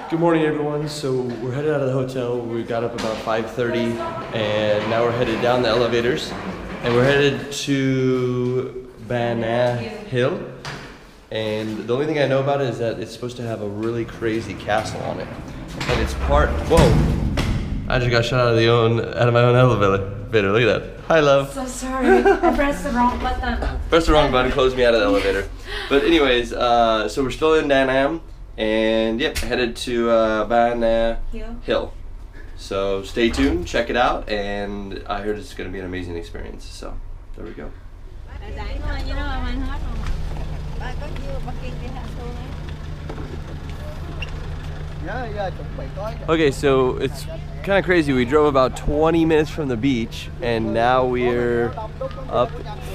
Good morning, everyone. So we're headed out of the hotel. We got up about 5:30, and now we're headed down the elevators, and we're headed to Banana Hill. And the only thing I know about it is that it's supposed to have a really crazy castle on it, and it's part. Whoa! I just got shot out of my own elevator. Look at that. Hi, love. So sorry, I pressed the wrong button. Pressed the wrong button, closed me out of the elevator. But anyways, so we're still in Da Nang. And yep, headed to Banana Hill. So stay tuned, check it out, and I heard it's going to be an amazing experience. So there we go. Okay, so it's kind of crazy. We drove about 20 minutes from the beach, and now we're up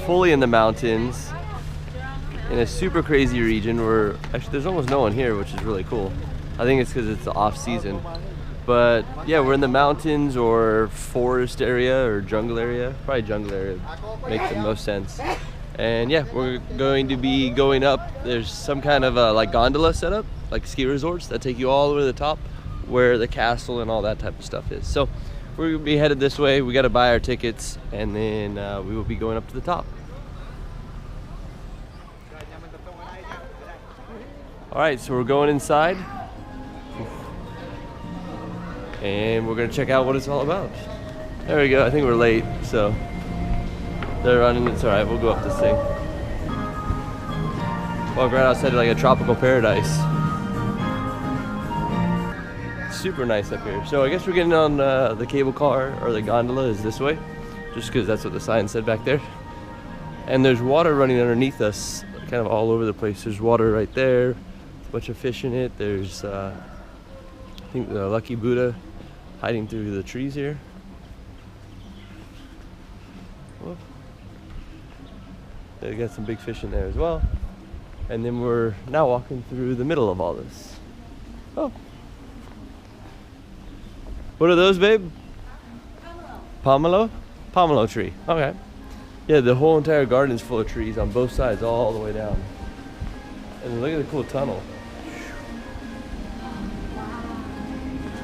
fully in the mountains. In a super crazy region where actually there's almost no one here, which is really cool. I think it's because it's the off season. But yeah, we're in the mountains or forest area or jungle area. Probably jungle area makes the most sense. And yeah, we're going to be going up. There's some kind of like gondola set up, like ski resorts that take you all the way to the top where the castle and all that type of stuff is. So we're gonna be headed this way. We got to buy our tickets, and then we will be going up to the top. All right, so we're going inside, and we're gonna check out what it's all about. There we go. I think we're late, so they're running. It's all right. We'll go up this thing. Walk right outside like a tropical paradise. Super nice up here. So I guess we're getting on the cable car, or the gondola is this way, just because that's what the sign said back there. And there's water running underneath us, kind of all over the place. There's water right there. Bunch of fish in it. There's I think the Lucky Buddha hiding through the trees here. Whoa. They got some big fish in there as well. And then we're now walking through the middle of all this. Oh. What are those, babe? Pomelo? Pomelo tree. Okay. Yeah, the whole entire garden is full of trees on both sides all the way down. And look at the cool tunnel.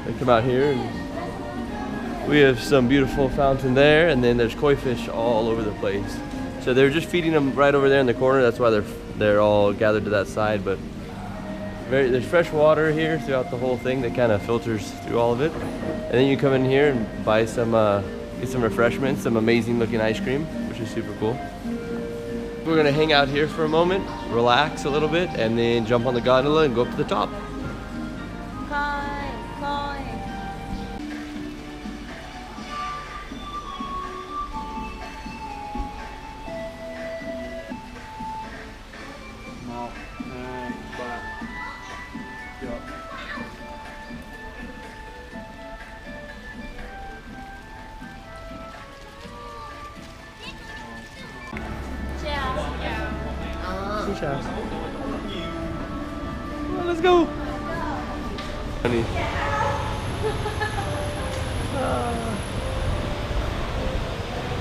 They come out here, and we have some beautiful fountain there, and then there's koi fish all over the place. So they're just feeding them right over there in the corner. That's why they're all gathered to that side. But there's fresh water here throughout the whole thing that kind of filters through all of it. And then you come in here and buy some, get some refreshments, some amazing looking ice cream, which is super cool. We're gonna hang out here for a moment, relax a little bit, and then jump on the gondola and go up to the top. Oh, let's go. Honey.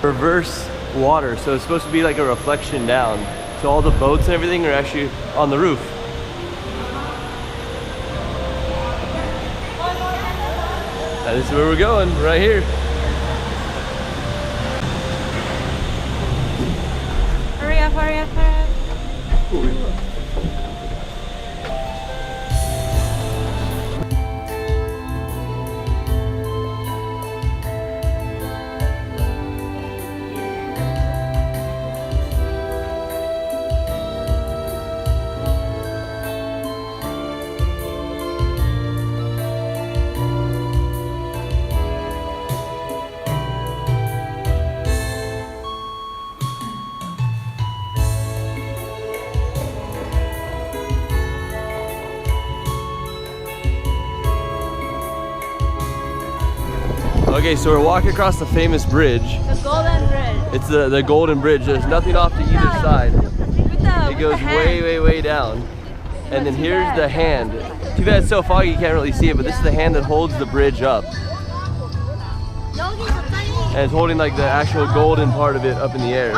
Reverse water, so it's supposed to be like a reflection down. So all the boats and everything are actually on the roof. And this is where we're going, right here. Hurry up, hurry up, hurry up. Okay, so we're walking across the famous bridge. The Golden Bridge. It's the Golden Bridge. There's nothing off to either side. It goes way, way down. And then here's the hand. Too bad it's so foggy you can't really see it, but this is the hand that holds the bridge up. And it's holding like the actual golden part of it up in the air.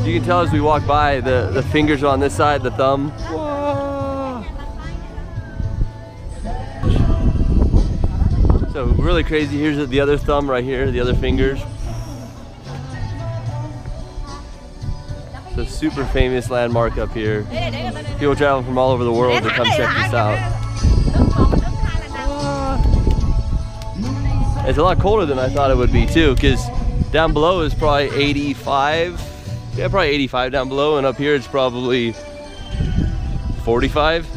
You can tell as we walk by, the fingers are on this side, the thumb. Whoa. So really crazy. Here's the other thumb right here, the other fingers. It's a super famous landmark up here. People travel from all over the world to come check this out. It's a lot colder than I thought it would be too, because down below is probably 85. Yeah, probably 85 down below, and up here it's probably 45,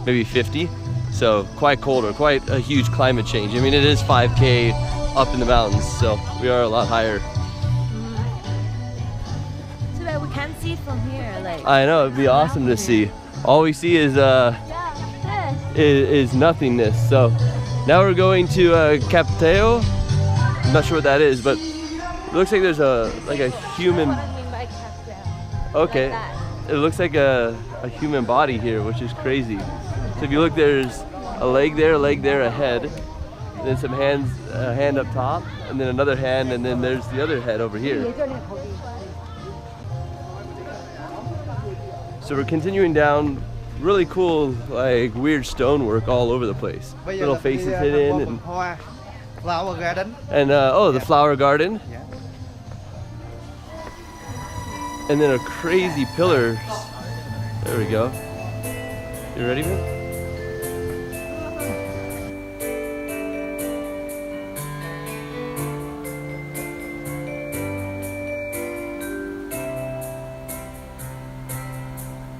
maybe 50. So quite colder, quite a huge climate change. I mean, it is 5K up in the mountains, so we are a lot higher. So that we can't see from here, like. I know, it'd be awesome to see. All we see is nothingness. So now we're going to Capteo. I'm not sure what that is, but it looks like there's a human. What I mean by Capteo. Okay, Like it looks like a human body here, which is crazy. So if you look, there's a leg there, a head, and then some hands, a hand up top, and then another hand, and then there's the other head over here. So we're continuing down. Really cool, like weird stonework all over the place. Little faces hidden, and flower garden. And oh, the flower garden. Yeah. And then a crazy pillars. There we go. You ready, man?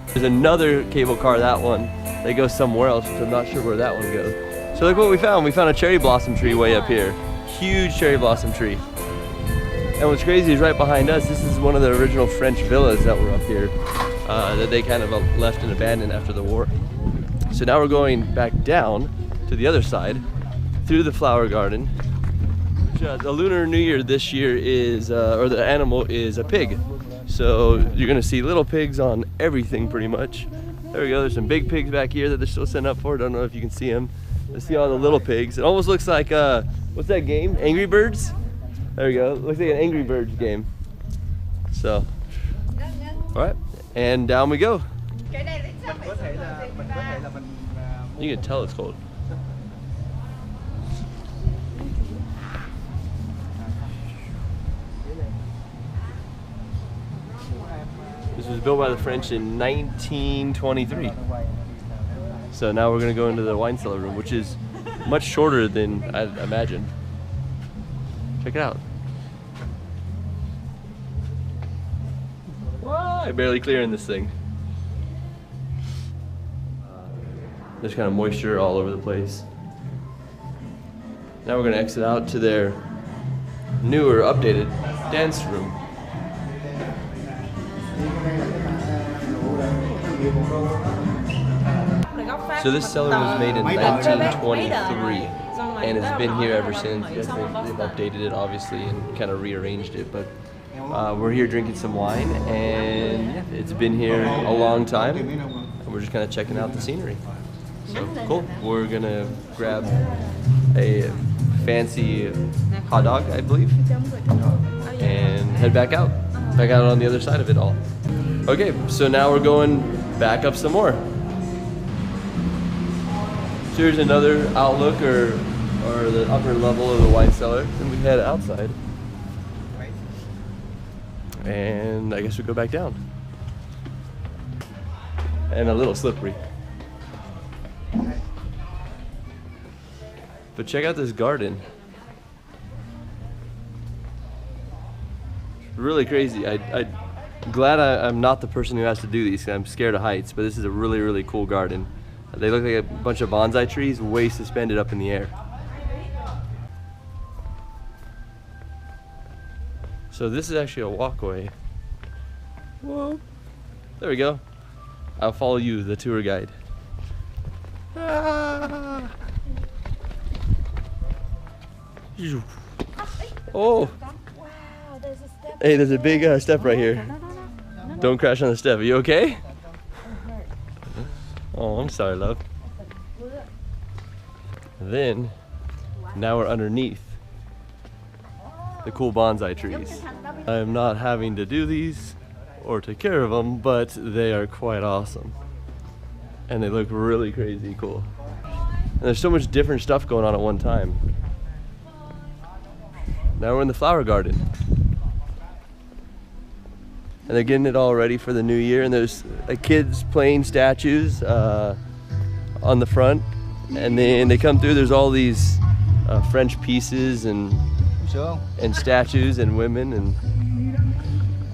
There's another cable car, that one. They go somewhere else, so I'm not sure where that one goes. So look what we found. We found a cherry blossom tree way up here. Huge cherry blossom tree. And what's crazy is right behind us, this is one of the original French villas that were up here that they kind of left and abandoned after the war. So now we're going back down to the other side through the flower garden. The Lunar New Year this year is, or the animal is a pig. So you're gonna see little pigs on everything pretty much. There we go, there's some big pigs back here that they're still setting up for. Don't know if you can see them. Let's see all the little pigs. It almost looks like, what's that game? Angry Birds? There we go, it looks like an Angry Birds game. So, all right, and down we go. You can tell it's cold. This was built by the French in 1923. So now we're gonna go into the wine cellar room, which is much shorter than I'd imagined. Check it out. I'm barely clearing this thing. There's kind of moisture all over the place. Now we're gonna exit out to their newer, updated dance room. So this cellar was made in 1923 and it's been here ever since. They've updated it obviously and kind of rearranged it, but we're here drinking some wine and yeah, it's been here a long time and we're just kind of checking out the scenery. So cool. We're gonna grab a fancy hot dog, I believe, and head back out on the other side of it all. Okay, so now we're going back up some more. So here's another outlook or the upper level of the wine cellar, and we head outside. And I guess we go back down. And a little slippery. But check out this garden. Really crazy. I'm glad I'm not the person who has to do these, 'cause I'm scared of heights, but this is a really, really cool garden. They look like a bunch of bonsai trees way suspended up in the air. So this is actually a walkway. Whoa. There we go. I'll follow you, the tour guide. Ah. Oh. Wow, there's a step. Hey, there's a big step right here. Don't crash on the step. Are you okay? Oh, I'm sorry, love. Then, now we're underneath the cool bonsai trees. I'm not having to do these or take care of them, but they are quite awesome. And they look really crazy cool. And there's so much different stuff going on at one time. Now we're in the flower garden. And they're getting it all ready for the new year, and there's kids playing statues on the front, and then they come through, there's all these French pieces and statues and women, and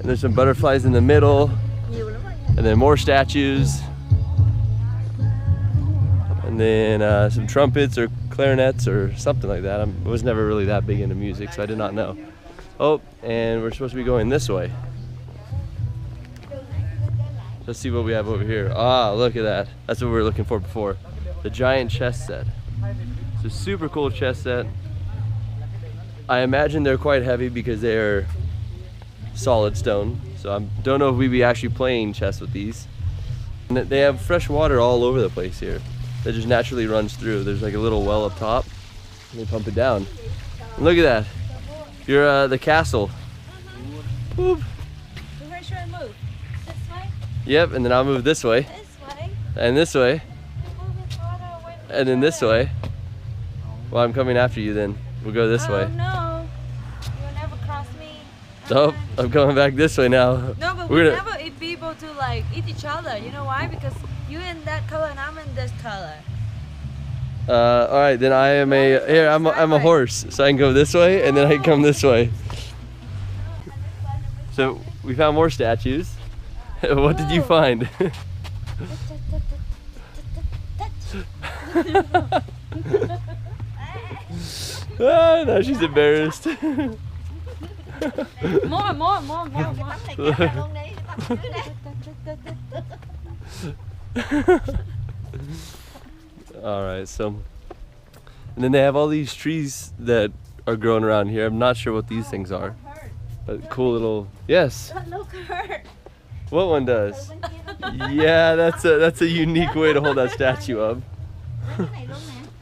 there's some butterflies in the middle, and then more statues, and then some trumpets or clarinets or something like that. I was never really that big into music, so I did not know. Oh, and we're supposed to be going this way. Let's see what we have over here. Ah, look at that. That's what we were looking for before. The giant chess set. It's a super cool chess set. I imagine they're quite heavy because they're solid stone. So I don't know if we'd be actually playing chess with these. And they have fresh water all over the place here that just naturally runs through. There's like a little well up top and they pump it down. And look at that. You're the castle. Boop. Where should I move? This way? Yep, and then I'll move this way. This way? And this way. Move it farther away from And then this the way. Well, I'm coming after you then. We'll go this way. Oh no. You'll never cross me. Oh, I'm coming back this way now. No, but We're we gonna- never be able to like eat each other. You know why? Because you in that color and I'm in this color. All right, then I am I'm a horse, so I can go this way and then I can come this way. So we found more statues. What did you find? Ah, now she's embarrassed. More. All right, so, and then they have all these trees that are growing around here. I'm not sure what these things are, but cool little, yes. Look her. What one does? Yeah, that's a unique way to hold that statue up.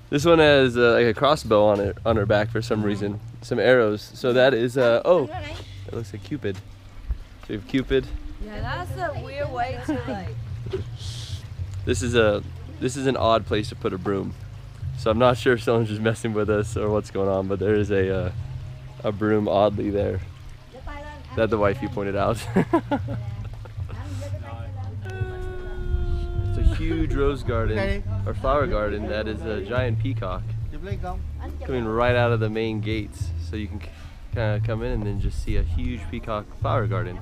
This one has like a crossbow on her back for some reason, some arrows. So that is oh, it looks like Cupid. So we have Cupid. Yeah, that's a weird way to like. This is an odd place to put a broom. So I'm not sure if someone's just messing with us or what's going on, but there is a broom oddly there that the wifey pointed out. It's a huge rose garden or flower garden that is a giant peacock coming right out of the main gates. So you can kind of come in and then just see a huge peacock flower garden.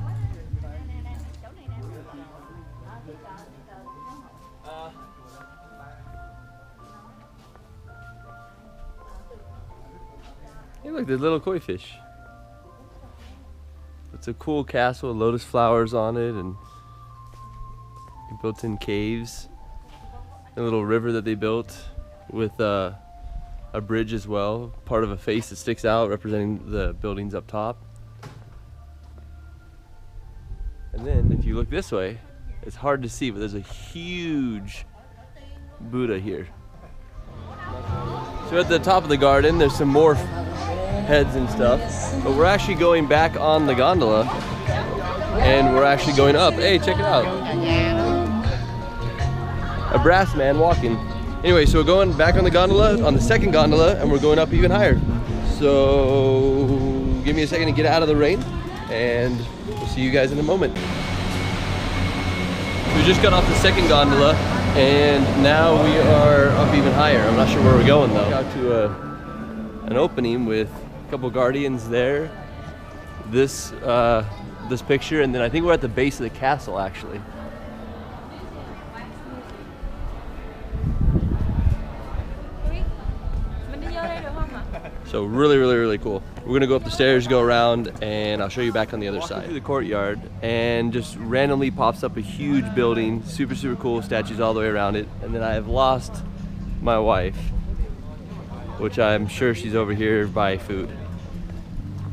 Hey, look, there's little koi fish. It's a cool castle, lotus flowers on it, and built-in caves. A little river that they built with a bridge as well, part of a face that sticks out representing the buildings up top. And then if you look this way, it's hard to see, but there's a huge Buddha here. So at the top of the garden, there's some more heads and stuff, but we're actually going back on the gondola and we're actually going up. Hey, check it out. A brass man walking. Anyway, so we're going back on the gondola, on the second gondola, and we're going up even higher. So give me a second to get out of the rain and we'll see you guys in a moment. We just got off the second gondola and now we are up even higher. I'm not sure where we're going though. Got to an opening with a couple guardians there, this picture, and then I think we're at the base of the castle actually. So really cool. We're gonna go up the stairs, go around, and I'll show you back on the other side. Through the courtyard, and just randomly pops up a huge building, super cool, statues all the way around it, and then I have lost my wife, which I'm sure she's over here buying food.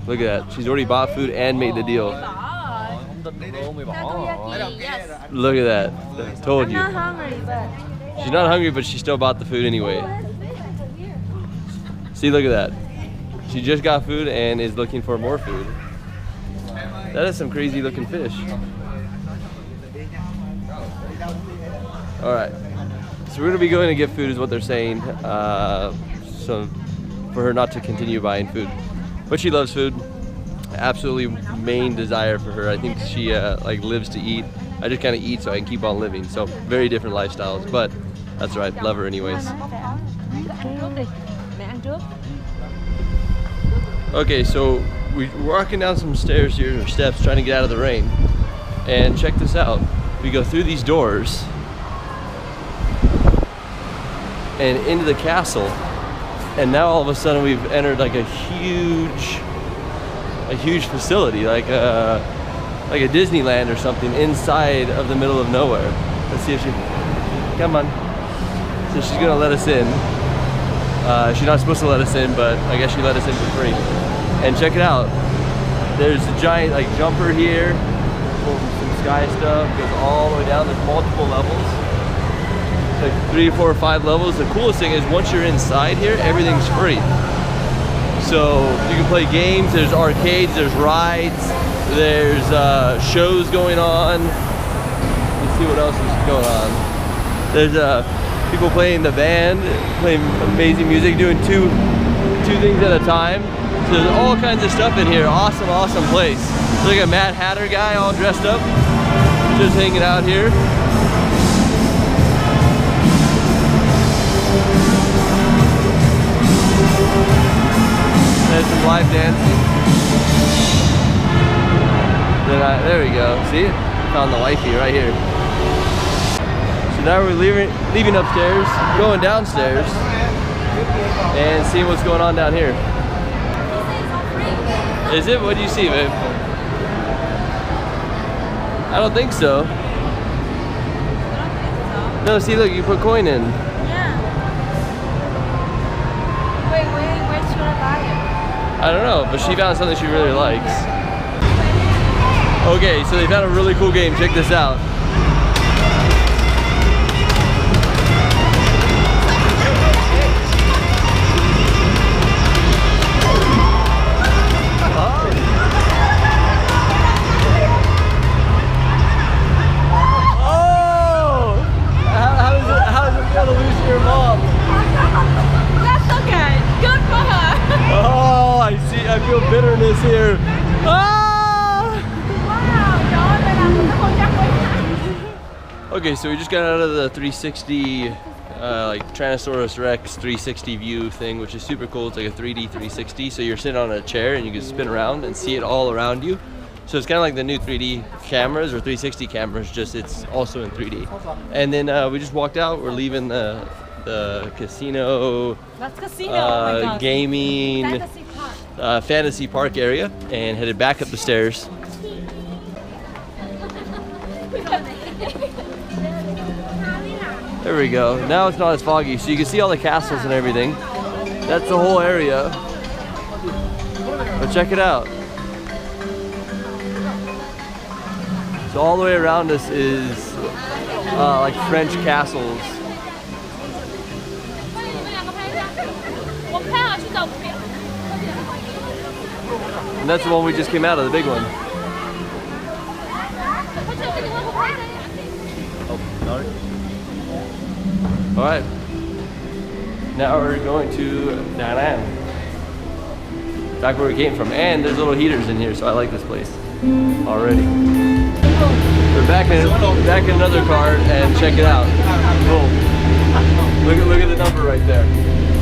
Look at that, she's already bought food and made the deal. Look at that, I told you. I'm not hungry, but She's not hungry, but she still bought the food anyway. See, look at that. She just got food and is looking for more food. That is some crazy looking fish. All right, so we're gonna be going to get food is what they're saying. So for her not to continue buying food. But she loves food. Absolutely main desire for her. I think she like lives to eat. I just kind of eat so I can keep on living. So very different lifestyles, but that's right. Love her anyways. Okay, so we're walking down some stairs here, or steps, trying to get out of the rain. And check this out. We go through these doors and into the castle. And now all of a sudden we've entered like a huge facility, like a Disneyland or something, inside of the middle of nowhere. Let's see if she, come on. So she's gonna let us in. She's not supposed to let us in, but I guess she let us in for free. And check it out. There's a giant like jumper here, some sky stuff, goes all the way down. There's multiple levels. Like 3, 4, or 5 levels. The coolest thing is once you're inside here, everything's free. So you can play games, there's arcades, there's rides, there's shows going on. Let's see what else is going on. There's people playing the band, playing amazing music, doing two things at a time. So there's all kinds of stuff in here. Awesome, awesome place. There's like a Mad Hatter guy all dressed up, just hanging out here. There's some live dancing. Then there we go. See? Found the wifey right here. So now we're leaving upstairs, going downstairs, and seeing what's going on down here. Is it? What do you see, babe? I don't think so. No, see, look, you put coin in. Yeah. Wait, where should I buy it? I don't know, but she found something she really likes. Okay, so they found a really cool game. Check this out. I feel bitterness here. Ah! Okay, so we just got out of the 360, like Tyrannosaurus Rex 360 view thing, which is super cool. It's like a 3D 360. So you're sitting on a chair and you can spin around and see it all around you. So it's kind of like the new 3D cameras or 360 cameras, just it's also in 3D. And then we just walked out. We're leaving the casino, That's casino. Oh my God. Gaming, fantasy park area, and headed back up the stairs. There we go. Now it's not as foggy, so you can see all the castles and everything. That's the whole area. But check it out. So all the way around us is like French castles. And that's the one we just came out of, the big one. Oh, sorry. All right. Now we're going to Da Nang, back where we came from. And there's little heaters in here, so I like this place already. We're back in another car, and check it out. Boom. Look at the number right there.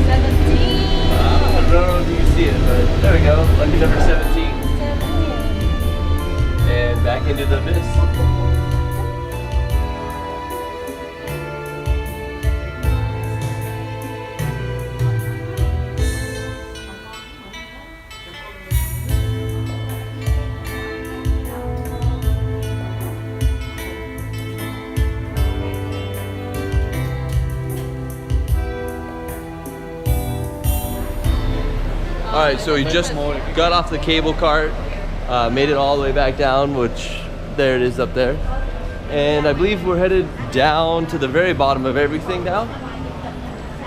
17. I don't know if you can see it, but there we go. Lucky number 17. And back into the abyss. Alright, so we just got off the cable cart, made it all the way back down, which there it is up there. And I believe we're headed down to the very bottom of everything now.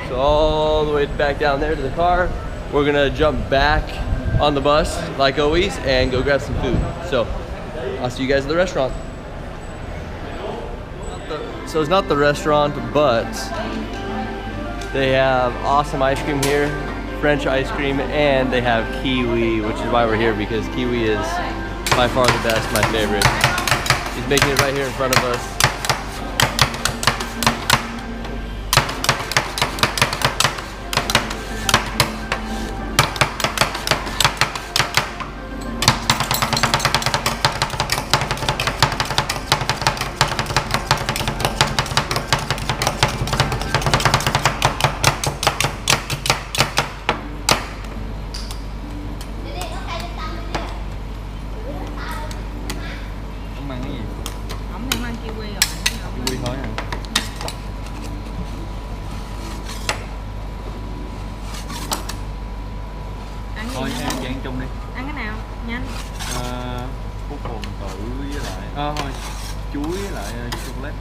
So all the way back down there to the car. We're gonna jump back on the bus, like always, and go grab some food. So I'll see you guys at the restaurant. So it's not the restaurant, but they have awesome ice cream here. French ice cream, and they have kiwi, which is why we're here, because kiwi is by far the best, my favorite. He's making it right here in front of us. Ông ăn cái gì? Ông thì mang kiwi rồi. Kiwi thôi à? Ăn Thôi gì em nữa? ăn chung đi. Ăn cái nào? Nhanh. Cúc hồn tử với lại thôi chuối với lại chocolate.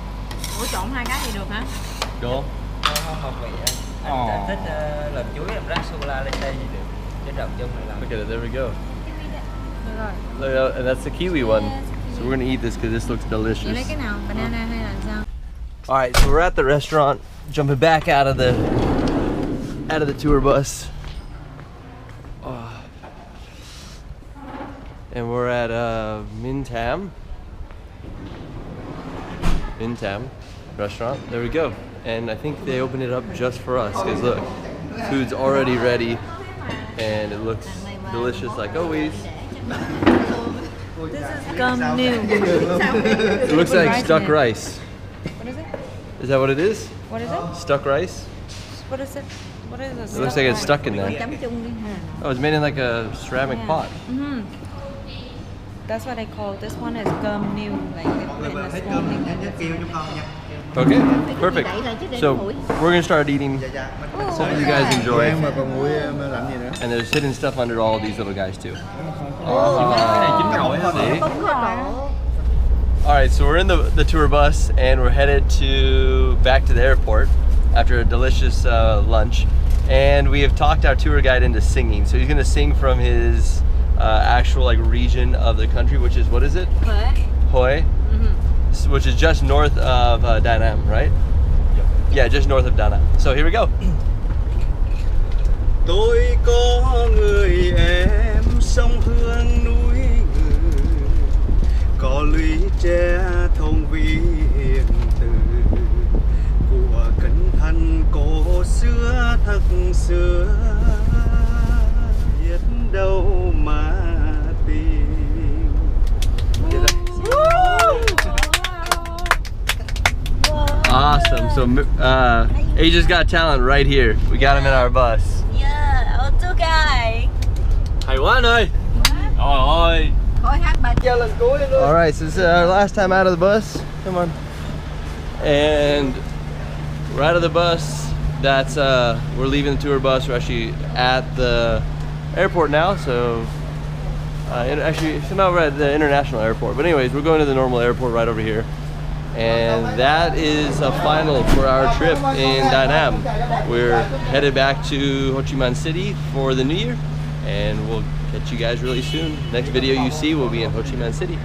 Ủa trộn hai cái thì được hả? Được không? Không vậy anh thích làm chuối làm rắc sô cô la lên đây thì được, chứ trộn chung này làm. Look at it, there we go. Được rồi. Look, and that's the kiwi one. So we're gonna eat this because this looks Chị lấy delicious. cái nào? Banana hay là sao? All right, so we're at the restaurant, jumping back out of the tour bus. And we're at Min Tam restaurant. There we go. And I think they opened it up just for us, because look, food's already ready and it looks delicious like always. This is gum new. It looks like stuck rice. What is it? Is that what it is? What is it? Stuck rice? What is it? What is it? It looks like it's stuck in there. Chấm chung đi ha. Oh, it's made in like a ceramic pot. Mm-hmm. That's what I call this one is gum new, like in a small thing. kêu cho con nha. Okay, perfect. So we're gonna start eating. So you guys enjoy. Em mà còn muối em làm gì nữa? And there's hidden stuff under all these little guys too. Cái này chín nổi hả? See? All right, so we're in the tour bus and we're headed back to the airport after a delicious lunch. And we have talked our tour guide into singing. So he's gonna sing from his actual like region of the country, which is, what is it? Hoi. Which is just north of Da Nam, right? Yeah, just north of Da Nam. So here we go. Tôi có người em sông hương núi người, có lũy tre thông vi hiền từ, của cẩn thận cổ xưa thật xưa, biết đâu mà tìm. Awesome. So Asia's Got Talent right here. We got him in our bus. Yeah, our tour guide. Hải Quan ơi. Ôi. Thôi hát bài All right, so this is our last time out of the bus. Come on. And we're out of the bus. That's we're leaving the tour bus. We're actually at the airport now. So actually, somehow we're at the international airport. But anyways, we're going to the normal airport right over here. And that is a final for our trip in Da Nam. We're headed back to Ho Chi Minh City for the new year, and we'll catch you guys really soon. Next video you see will be in Ho Chi Minh City.